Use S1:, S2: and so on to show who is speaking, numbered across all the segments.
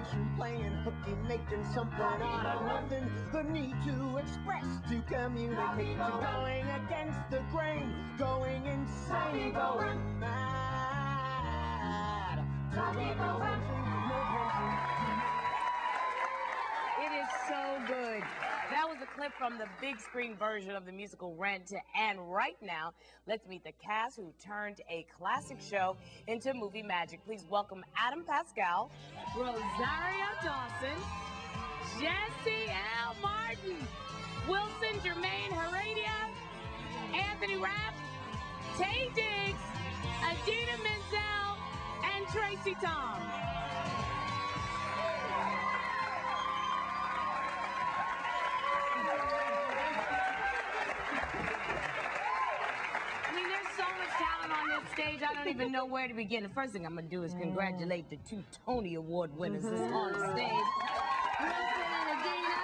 S1: imagination playing hooky, making something out of nothing. The need to express, to communicate, to going against the grain, going insane, going mad.
S2: It is so good. That was a clip from the big screen version of the musical Rent. And right now, let's meet the cast who turned a classic show into movie magic. Please welcome Adam Pascal, Rosario Dawson, Jesse L. Martin, Wilson Jermaine Heredia, Anthony Rapp, Tay Diggs, Adina Menzel, and Tracy Tom. Stage, I don't even know where to begin. The first thing I'm going to do is congratulate the 2 Tony Award winners that's on the stage. Wilson and Adina.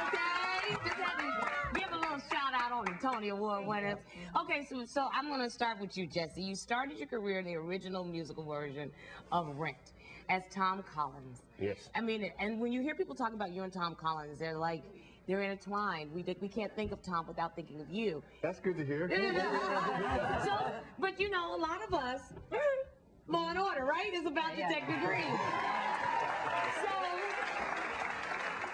S2: Okay, just had to give a little shout out on the Tony Award winners. Okay, so I'm going to start with you, Jesse. You started your career in the original musical version of Rent as Tom Collins.
S3: Yes.
S2: I mean, and when you hear people talk about you and Tom Collins, they're like, they're intertwined. We can't think of Tom without thinking of you.
S3: That's good to hear.
S2: So, but you know, a lot of us, Law and Order, right, is about Detective Green. So,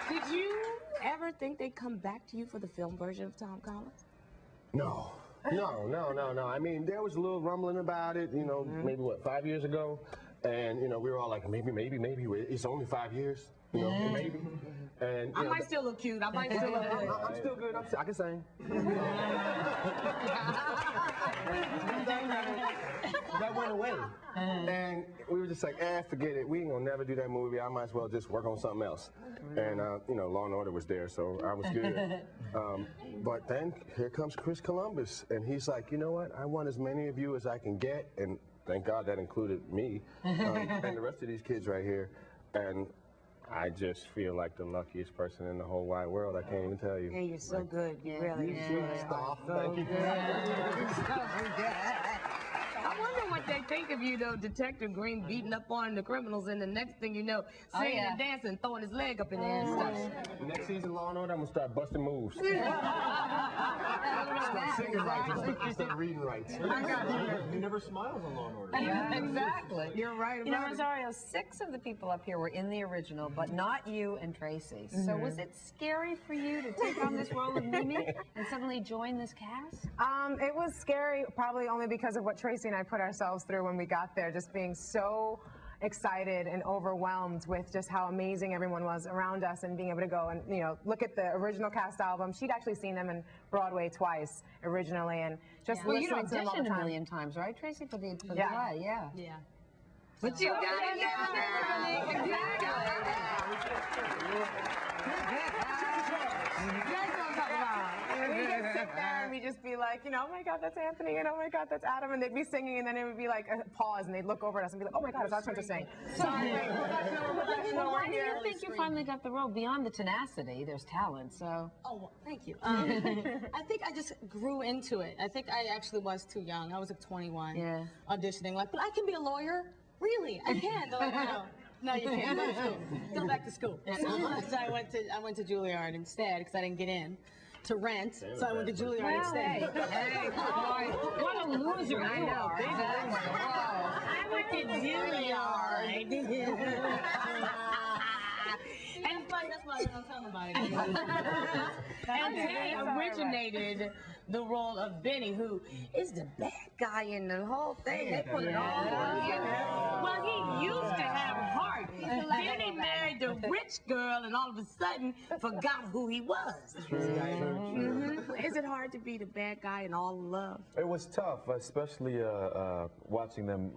S2: did you ever think they'd come back to you for the film version of Tom Collins?
S3: No. I mean, there was a little rumbling about it, you know, maybe, what, 5 years ago? And, you know, we were all like, maybe, it's only 5 years, you know, maybe. And,
S2: I might still look cute. I might still look good.
S3: I'm still good. I can sing. That went away. And we were just like, forget it. We ain't gonna never do that movie. I might as well just work on something else. And, you know, Law and Order was there, so I was good. But then here comes Chris Columbus. And he's like, you know what? I want as many of you as I can get. And thank God that included me and the rest of these kids right here. And I just feel like the luckiest person in the whole wide world. I can't even tell you.
S2: Hey, you're so good. You really
S3: Stop.
S2: Thank you. I wonder what they think of you, though, Detective Green beating up on the criminals, and the next thing you know, singing and dancing, throwing his leg up in the air and stuff.
S3: Next season, Law and Order, I'm gonna start busting moves. Start singing right instead of reading right.
S4: He never smiles on Law and Order.
S5: Exactly.
S2: You're right.
S5: You know, Rosario, 6 of the people up here were in the original, but not you and Tracy. So was it scary for you to take on this role of Mimi and suddenly join this cast?
S6: It was scary, probably only because of what Tracy and I put ourselves through when we got there, just being so excited and overwhelmed with just how amazing everyone was around us, and being able to go and, you know, look at the original cast album. She'd actually seen them in Broadway twice originally, and just listening to them all the time.
S5: Well, you'd auditioned a million times, right, Tracy, for the play? Yeah.
S2: But you got it,
S6: We just sit there and we just be like, you know, oh my God, that's Anthony, and oh my God, that's Adam, and they'd be singing, and then it would be like a pause, and they'd look over at us and be like, oh my God, it's our turn to sing. Sorry,
S5: Why do you think you finally got the role? Beyond the tenacity, there's talent, so.
S7: Oh, well, thank you. I think I just grew into it. I think I actually was too young. I was like 21, auditioning, like, but I can be a lawyer? Really? I can. They're like, no. No, you can't. Go to school. Go back to school. So I went to Juilliard instead because I didn't get in to Rent. So I went to Juilliard instead.
S5: Hey, what a loser I know.
S2: I went to Juilliard.
S7: And that's why I don't tell nobody.
S2: And Tay originated the role of Benny, who is the bad guy in the whole thing. They put it all on him. Well, he used to have heart. Then he married the rich girl, and all of a sudden forgot who he was. Is it hard to be the bad guy in all love?
S4: It was tough, especially watching them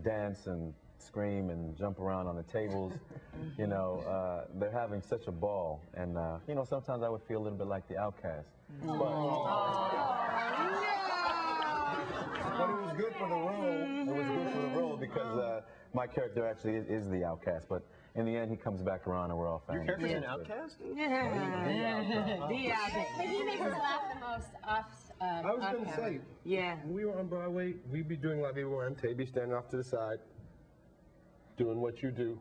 S4: dance and scream and jump around on the tables. You know, they're having such a ball, and you know, sometimes I would feel a little bit like the outcast. But it was good for the role. It was good for the role because my character actually is the outcast. But in the end, he comes back around, and we're all family. Your
S3: character's an outcast?
S2: The outcast.
S7: But he makes us laugh the most
S3: I was going to say, when we were on Broadway, we'd be doing La Vie Boheme. Tay be standing off to the side, doing what you do.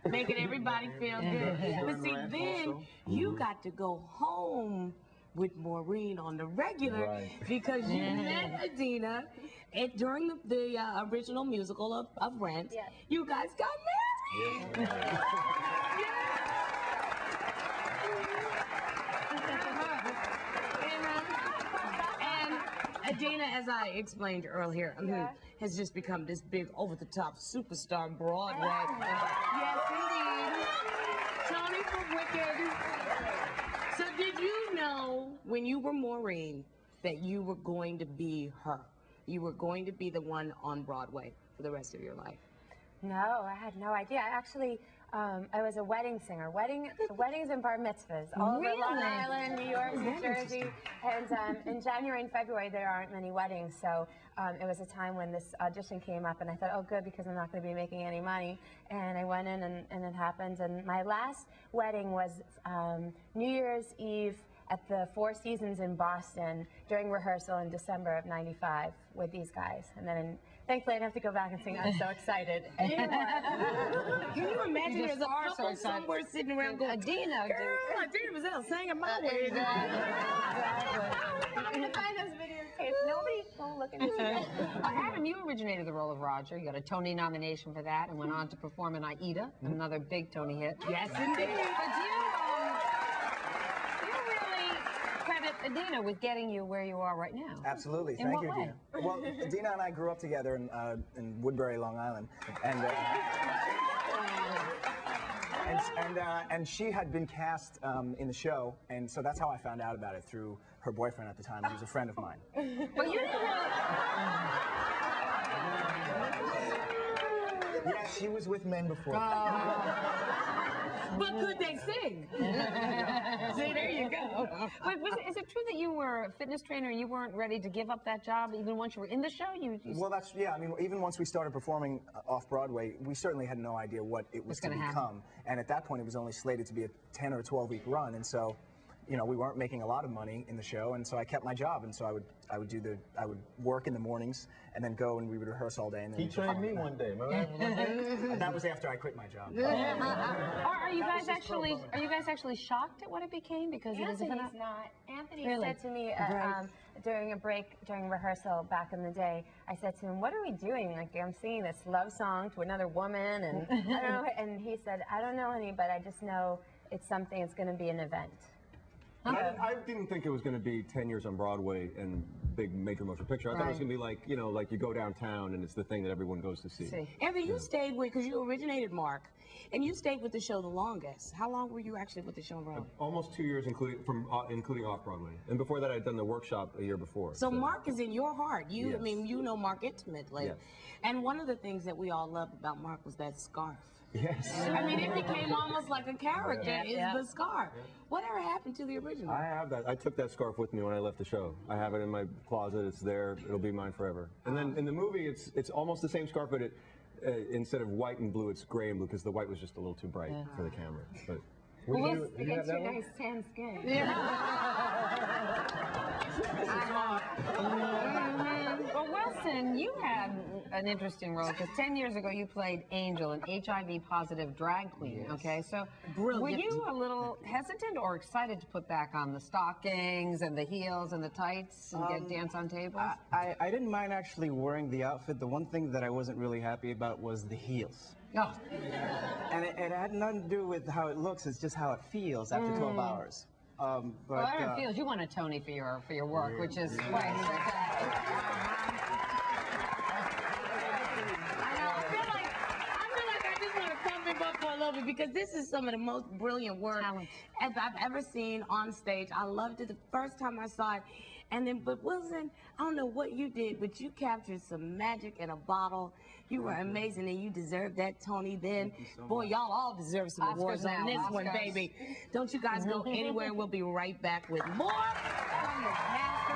S2: Making everybody feel good. But see, then you got to go home with Maureen on the regular because you met Adina during the original musical of Rent. Yes. You guys got married. And Adina, as I explained earlier, has just become this big over-the-top superstar Broadway. Yes, indeed. Tony for Wicked. So did you know when you were Maureen that you were going to be her? You were going to be the one on Broadway for the rest of your life?
S8: No, I had no idea. I actually, I was a wedding singer. Weddings and bar mitzvahs all over Long Island, New York, New Jersey. And in January and February, there aren't many weddings. So it was a time when this audition came up, and I thought, oh, good, because I'm not going to be making any money. And I went in, and it happened. And my last wedding was New Year's Eve at the Four Seasons in Boston during rehearsal in December of '95 with these guys. And then thankfully, I didn't have to go back and sing I'm So Excited anymore.
S2: Can you imagine there's a couple somewhere sitting around going, Adina, girl, Adina was out singing my way.
S8: Exactly. I'm going to find those videotapes. Nobody will look at me.
S5: Adam, you originated the role of Roger. You got a Tony nomination for that and went on to perform in Aida, another big Tony hit.
S2: Yes, indeed.
S5: But you really credit Adina with getting you where you are right now.
S9: Absolutely.
S5: In
S9: Thank you,
S5: what way?
S9: Adina. Well, Adina and I grew up together in Woodbury, Long Island. And she had been cast in the show, and so that's how I found out about it, through her boyfriend at the time, who was a friend of mine.
S5: But you didn't
S9: Yeah, she was with men before.
S2: But could they sing? See, there you go.
S5: But is it true that you were a fitness trainer and you weren't ready to give up that job even once you were in the show?
S9: Well, yeah, I mean, even once we started performing off-Broadway, we certainly had no idea what it was to become. And at that point, it was only slated to be a 10 or 12-week run, and so, you know, we weren't making a lot of money in the show, and so I kept my job, and so I would work in the mornings and then go and we would rehearse all day. And then
S4: he trained me one day, remember?
S9: That was after I quit my job.
S5: Are you guys actually shocked at what it became? Because
S8: Anthony's not. Anthony said to me during a break during rehearsal back in the day, I said to him, "What are we doing? Like, I'm singing this love song to another woman, and I don't know." And he said, "I don't know, honey, but I just know it's something. It's going to be an event."
S3: I didn't think it was going to be 10 years on Broadway and big major motion picture. I thought it was going to be like, you know, like you go downtown and it's the thing that everyone goes to see.
S2: Anthony, you stayed with, because you originated Mark, and you stayed with the show the longest. How long were you actually with the show on Broadway?
S3: Almost 2 years, including off Broadway. And before that, I'd done the workshop a year before.
S2: So Mark is in your heart. I mean, you know Mark intimately.
S3: Yes.
S2: And one of the things that we all loved about Mark was that scarf.
S3: Yes.
S2: I mean, it became almost like a character, is the scarf. Whatever happened to the original?
S3: I have that. I took that scarf with me when I left the show. I have it in my closet. It's there. It'll be mine forever. And then in the movie, it's almost the same scarf, but instead of white and blue, it's gray and blue, because the white was just a little too bright for the camera. But
S8: It gets your nice tan skin.
S5: Well, Wilson, you had an interesting role, because 10 years ago you played Angel, an HIV-positive drag queen, okay? So were you a little hesitant or excited to put back on the stockings and the heels and the tights and dance on tables?
S10: I didn't mind actually wearing the outfit. The one thing that I wasn't really happy about was the heels.
S5: Oh.
S10: And it had nothing to do with how it looks, it's just how it feels after 12 hours.
S5: Well, it feels you won a Tony for your work, which is quite
S2: because this is some of the most brilliant work as I've ever seen on stage. I loved it the first time I saw it. And then, but Wilson, I don't know what you did, but you captured some magic in a bottle. You were amazing, and you deserve that Tony then. Boy, y'all all deserve some awards on this one, baby. Don't you guys go anywhere, and we'll be right back with more from the cast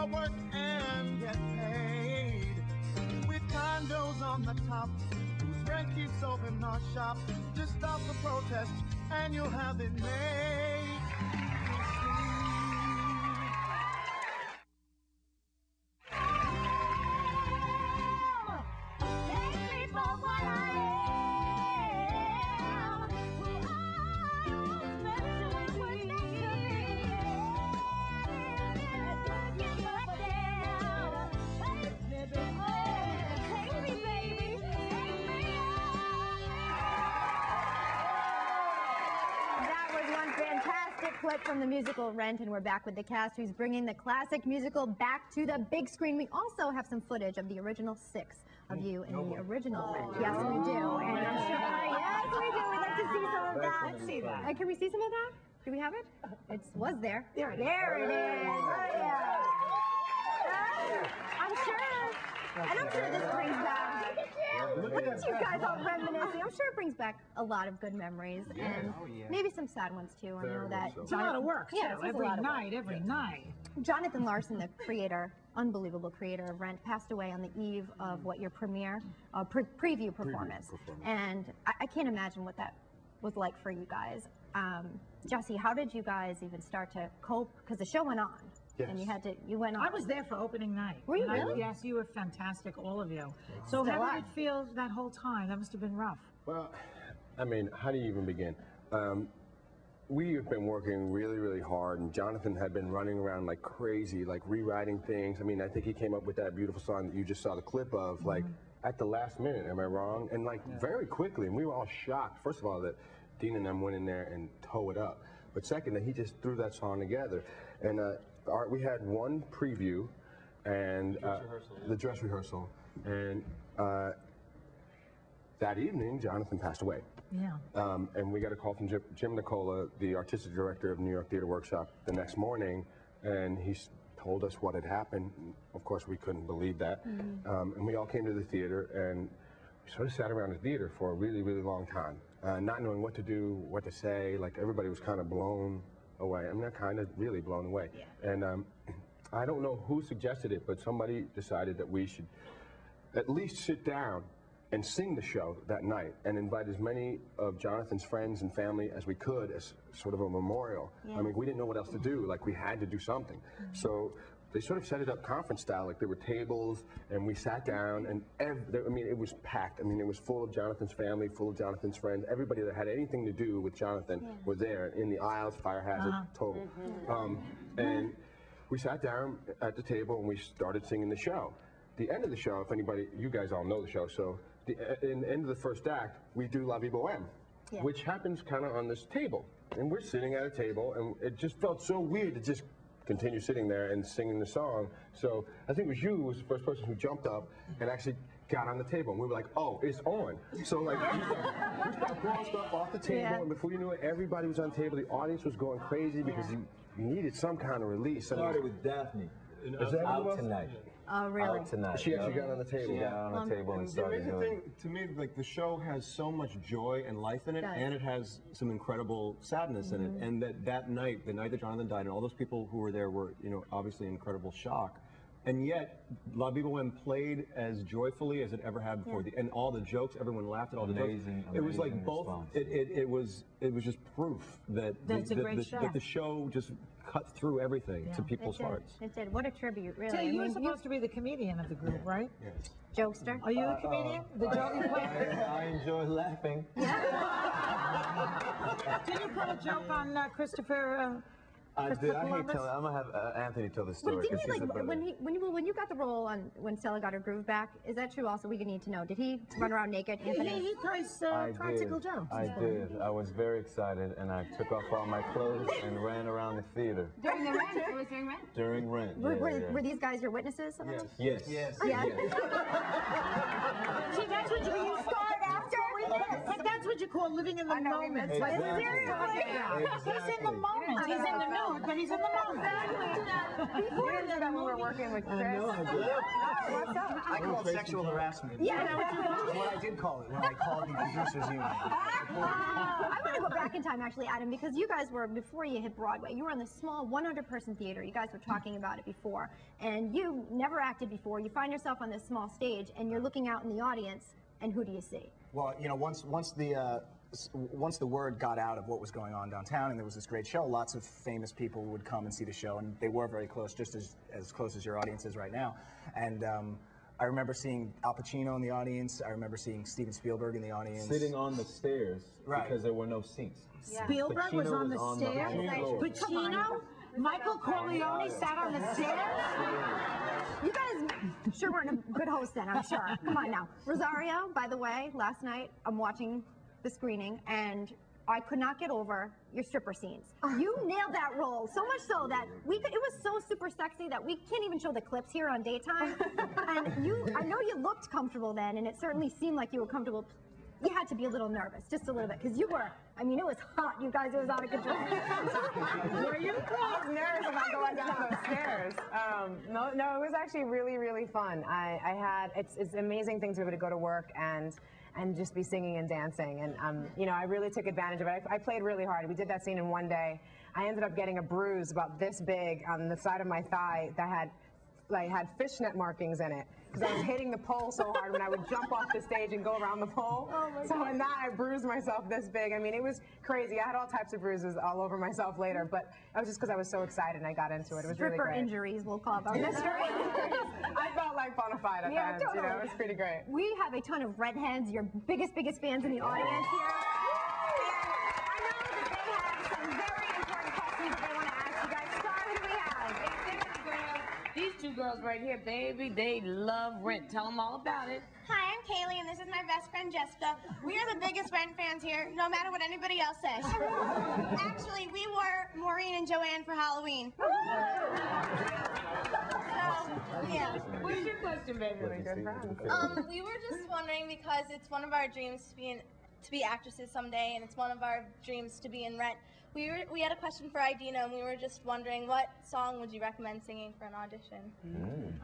S2: of
S1: work and get paid. With condos on the top, whose rent keeps open our shop. To stop the protest, and you'll have it made.
S11: Clip from the musical Rent, and we're back with the cast who's bringing the classic musical back to the big screen. We also have some footage of the original 6 of you in the original Rent. Yes, we do. And I'm sure, yes, we do. We'd like to see some of that.
S5: Let's see that.
S11: Can we see some of that? Do we have it? It was there. There it is. Oh, yeah. I'm sure. And I'm sure this brings back. Look at you guys all reminiscing. I'm sure it brings back a lot of good memories and maybe some sad ones too. I know that
S12: it's a lot of work.
S11: Yeah,
S12: every night.
S11: Jonathan Larson, the creator, unbelievable creator of Rent, passed away on the eve of what your premiere, preview performance. And I can't imagine what that was like for you guys. Jesse, how did you guys even start to cope? Because the show went on. Yes. And you went on.
S12: I was there for opening night.
S11: Were you really?
S12: Yes, you were fantastic, all of you. So how did it feel that whole time? That must have been rough.
S3: Well, I mean, how do you even begin? We have been working really, really hard, and Jonathan had been running around like crazy, like rewriting things. I mean, I think he came up with that beautiful song that you just saw the clip of, like at the last minute, am I wrong? And like very quickly, and we were all shocked. First of all, that Dean and them went in there and tore it up. But second, that he just threw that song together. And we had one preview and the dress rehearsal, and that evening Jonathan passed away.
S12: Yeah.
S3: And we got a call from Jim Nicola, the artistic director of New York Theater Workshop, the next morning, and he told us what had happened. Of course, we couldn't believe that, and we all came to the theater, and we sort of sat around the theater for a really, really long time, not knowing what to do, what to say. Like everybody was kind of blown away. I mean, they're kind of really blown away. Yeah. And I don't know who suggested it, but somebody decided that we should at least sit down and sing the show that night and invite as many of Jonathan's friends and family as we could as sort of a memorial. Yeah. I mean, we didn't know what else to do. Like, we had to do something. So they sort of set it up conference style. Like, there were tables, and we sat down, and I mean, it was packed. I mean, it was full of Jonathan's family, full of Jonathan's friends. Everybody that had anything to do with Jonathan were there in the aisles, fire hazard, total. And we sat down at the table, and we started singing the show. The end of the show, if anybody, you guys all know the show, so in the end of the first act, we do La Vie Bohème, which happens kind of on this table. And we're sitting at a table, and it just felt so weird to just continue sitting there and singing the song. So I think it was you who was the first person who jumped up and actually got on the table. And we were like, oh, it's on. So like, we started throwing stuff off the table, and before you knew it, everybody was on the table. The audience was going crazy because you needed some kind of release.
S4: Started with Daphne.
S3: Is that
S4: Out Tonight.
S11: Oh, really?
S4: Out Tonight.
S3: She actually got on the table.
S4: She got on the table and started doing
S3: thing, to me, like, the show has so much joy and life in it, and it has some incredible sadness in it. And that night, the night that Jonathan died, and all those people who were there were, you know, obviously in incredible shock. And yet, La Vie Bohème played as joyfully as it ever had before. And all the jokes, everyone laughed at all the jokes. It was like both. It was just proof that the show just cut through everything to people's hearts.
S11: It did. What a tribute, really.
S12: So you were supposed to be the comedian of the group, right?
S3: Yes.
S11: Jokester.
S12: Are you the comedian? The joke you play?
S4: I enjoy laughing.
S12: Did you put a joke on Christopher?
S4: I did. I hate telling. I'm gonna have Anthony tell the story.
S11: But didn't he, like, when you got the role on when Stella got her groove back? Is that true? Also, we need to know. Did he run around naked? Anthony?
S12: He plays practical jokes.
S4: I did. I was very excited, and I took off all my clothes and ran around the theater.
S11: During the Rent? It was during Rent?
S4: During Rent.
S11: Were these guys your witnesses?
S4: Yes.
S11: Yeah.
S12: See, that's what you start after. But that's what you call living in the moment.
S4: Exactly.
S12: He's in the moment. He's in the nude, but he's in the moment.
S6: Before you that we were working with Chris.
S9: What's up? I call it sexual harassment.
S6: Yeah.
S9: That's what I did call it when I called the producers union.
S11: I want to go back in time, actually, Adam, because you guys were, before you hit Broadway, you were in the small 100-person theater. You guys were talking about it before. And you never acted before. You find yourself on this small stage, and you're looking out in the audience, and who do you see?
S9: Well, you know, once the once the word got out of what was going on downtown and there was this great show, lots of famous people would come and see the show, and they were very close, just as close as your audience is right now. And I remember seeing Al Pacino in the audience. I remember seeing Steven Spielberg in the audience.
S4: Sitting on the stairs because there were no seats.
S12: Yeah. Spielberg was on the stairs? Pacino? Michael Corleone sat on the stairs?
S11: You guys sure weren't a good host then, I'm sure. Come on now. Rosario, by the way, last night I'm watching the screening and I could not get over your stripper scenes. You nailed that role, so much so that it was so super sexy that we can't even show the clips here on daytime. And I know you looked comfortable then, and it certainly seemed like you were comfortable. You had to be a little nervous, just a little bit, because you were, I mean, it was hot, you guys, it was out of control.
S6: Were you? I was nervous about going down those stairs. No, it was actually really, really fun. It's amazing thing to be able to go to work and just be singing and dancing. And, you know, I really took advantage of it. I played really hard. We did that scene in one day. I ended up getting a bruise about this big on the side of my thigh that had fishnet markings in it. Because I was hitting the pole so hard when I would jump off the stage and go around the pole. So in that, I bruised myself this big. I mean, it was crazy. I had all types of bruises all over myself later, but it was just because I was so excited and I got into it. It was really great.
S11: Stripper injuries, we'll call them.
S6: I felt like bona fide at times, totally. You know, it was pretty great.
S11: We have a ton of redheads, your biggest fans in the audience here. And I know that they have some very important questions that they want to ask you guys. Star, who do we have?
S2: These two girls right here, baby, they love Rent. Tell them all about it.
S13: Hi, I'm Kaylee, and this is my best friend, Jessica. We are the biggest Rent fans here, no matter what anybody else says. Actually, we were Maureen and Joanne for Halloween. So, yeah.
S2: What's your question, baby?
S6: Really good friends.
S13: We were just wondering, because it's one of our dreams to be actresses someday, and it's one of our dreams to be in Rent. We had a question for Idina, and we were just wondering, what song would you recommend singing for an audition?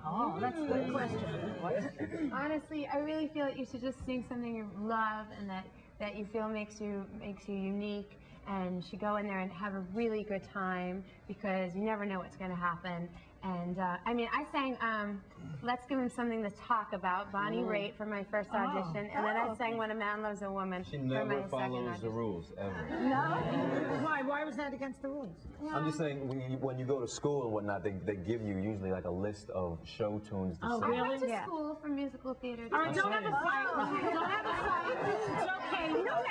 S12: Oh, that's a good question.
S14: Honestly, I really feel that you should just sing something you love and that you feel makes you unique, and you should go in there and have a really good time, because you never know what's going to happen. And I mean, I sang Let's Give Him Something to Talk About, Bonnie Raitt, for my first audition, and then I sang When a Man Loves a Woman
S4: She
S14: for my
S4: never
S14: second
S4: follows
S14: audition.
S4: the rules, ever.
S12: No? Why was that against the rules?
S4: I'm just saying, when you go to school and whatnot, they give you usually like a list of show tunes to sing.
S14: I went to school for musical theater.
S12: All right, don't have a fight. Don't have a fight. It's okay.
S11: You know,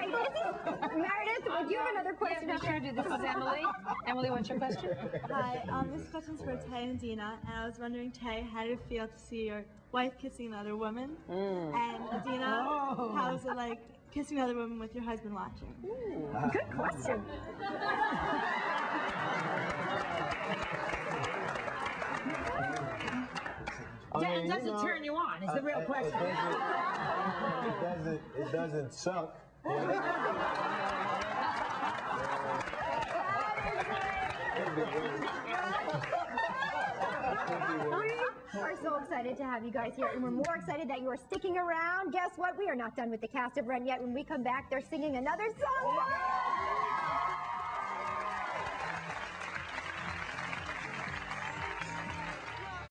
S11: Meredith, would you have another question?
S5: Yeah, sure do. This is Emily. Emily, what's your question?
S15: Hi, this question's for Tay and Dina, and I was wondering, Tay, how did it feel to see your wife kissing another woman? And Dina, how was it like kissing another woman with your husband watching?
S11: Good question.
S12: Does it turn you on? Is the real question.
S3: It doesn't suck.
S11: We are so excited to have you guys here, and we're more excited that you are sticking around. Guess what? We are not done with the cast of Rent yet. When we come back, they're singing another song.